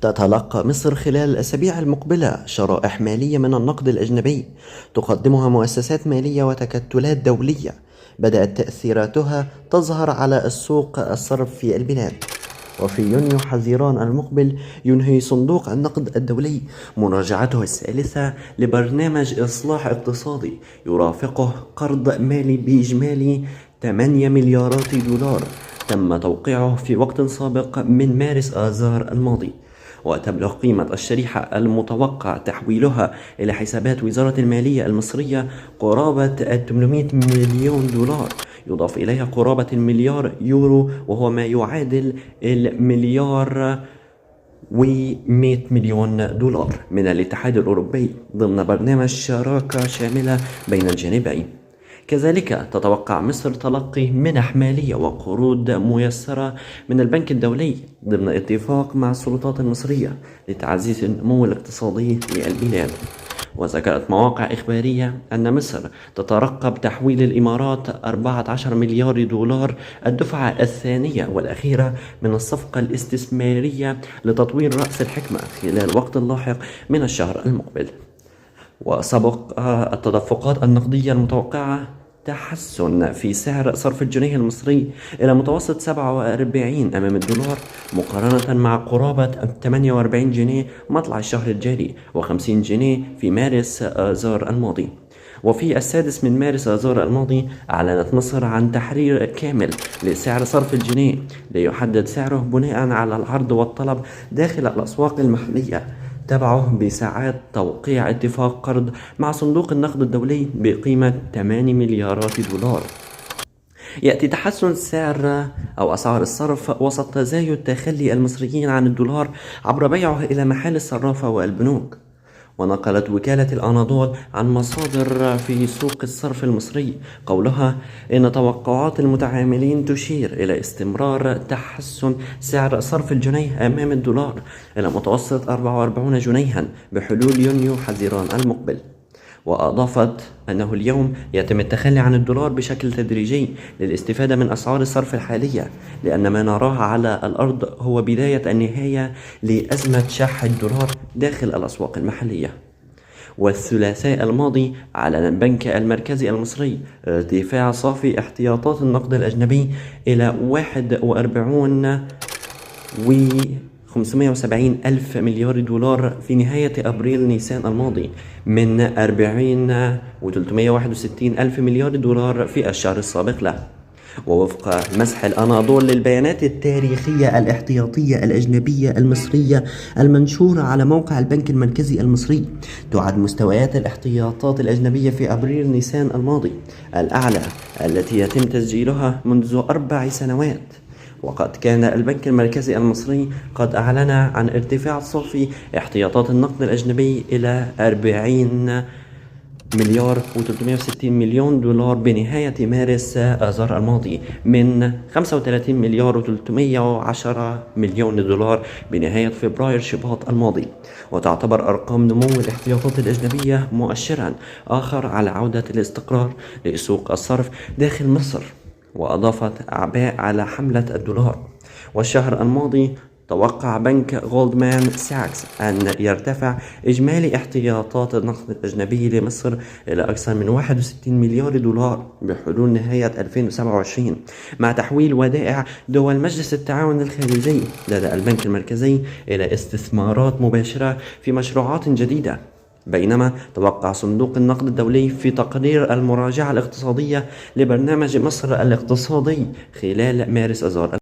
تتلقى مصر خلال الأسابيع المقبلة شرائح مالية من النقد الأجنبي تقدمها مؤسسات مالية وتكتلات دولية بدأت تأثيراتها تظهر على السوق الصرف في البلاد. وفي يونيو حزيران المقبل ينهي صندوق النقد الدولي مراجعته الثالثة لبرنامج إصلاح اقتصادي يرافقه قرض مالي بإجمالي 8 مليارات دولار تم توقيعه في وقت سابق من مارس آذار الماضي، وتبلغ قيمة الشريحة المتوقع تحويلها إلى حسابات وزارة المالية المصرية قرابة 800 مليون دولار، يضاف إليها قرابة المليار يورو وهو ما يعادل المليار و100 مليون دولار من الاتحاد الأوروبي ضمن برنامج شراكة شاملة بين الجانبين. كذلك تتوقع مصر تلقي منح مالية وقروض ميسرة من البنك الدولي ضمن اتفاق مع السلطات المصرية لتعزيز النمو الاقتصادي للبلاد. وذكرت مواقع إخبارية أن مصر تترقب تحويل الإمارات 14 مليار دولار الدفعة الثانية والأخيرة من الصفقة الاستثمارية لتطوير رأس الحكمة خلال وقت لاحق من الشهر المقبل. وسبق التدفقات النقدية المتوقعة تحسن في سعر صرف الجنيه المصري إلى متوسط 47 أمام الدولار مقارنة مع قرابة 48 جنيه مطلع الشهر الجاري و50 جنيه في مارس آذار الماضي. وفي 6 مارس آذار الماضي أعلنت مصر عن تحرير كامل لسعر صرف الجنيه ليحدد سعره بناء على العرض والطلب داخل الأسواق المحلية، تبعه بساعات توقيع اتفاق قرض مع صندوق النقد الدولي بقيمة 8 مليارات دولار. يأتي تحسن سعر أو أسعار الصرف وسط تزايد تخلي المصريين عن الدولار عبر بيعه إلى محال الصرافة والبنوك. ونقلت وكالة الأناضول عن مصادر في سوق الصرف المصري قولها إن توقعات المتعاملين تشير إلى استمرار تحسن سعر صرف الجنيه أمام الدولار إلى متوسط 44 جنيها بحلول يونيو حزيران المقبل. وأضافت أنه اليوم يتم التخلي عن الدولار بشكل تدريجي للاستفادة من أسعار الصرف الحالية، لأن ما نراه على الأرض هو بداية النهاية لأزمة شح الدولار داخل الأسواق المحلية. والثلاثاء الماضي أعلن البنك المركزي المصري ارتفاع صافي احتياطات النقد الأجنبي إلى 41.570 ألف مليار دولار في نهاية أبريل نيسان الماضي من 40.361 ألف مليار دولار في الشهر السابق له. ووفق مسح الأناضول للبيانات التاريخية الاحتياطية الأجنبية المصرية المنشورة على موقع البنك المركزي المصري، تعد مستويات الاحتياطات الأجنبية في أبريل نيسان الماضي الأعلى التي يتم تسجيلها منذ 4 سنوات. وقد كان البنك المركزي المصري قد أعلن عن ارتفاع صافي احتياطات النقد الأجنبي إلى 40 مليار و360 مليون دولار بنهاية مارس آذار الماضي من 35 مليار و310 مليون دولار بنهاية فبراير شباط الماضي. وتعتبر أرقام نمو الاحتياطات الأجنبية مؤشرا آخر على عودة الاستقرار لسوق الصرف داخل مصر، وأضافت أعباء على حملة الدولار. والشهر الماضي توقع بنك غولدمان ساكس أن يرتفع إجمالي احتياطات النقد الأجنبي لمصر إلى أكثر من 61 مليار دولار بحلول نهاية 2027 مع تحويل ودائع دول مجلس التعاون الخليجي لدى البنك المركزي إلى استثمارات مباشرة في مشروعات جديدة. بينما توقع صندوق النقد الدولي في تقرير المراجعة الاقتصادية لبرنامج مصر الاقتصادي خلال مارس آذار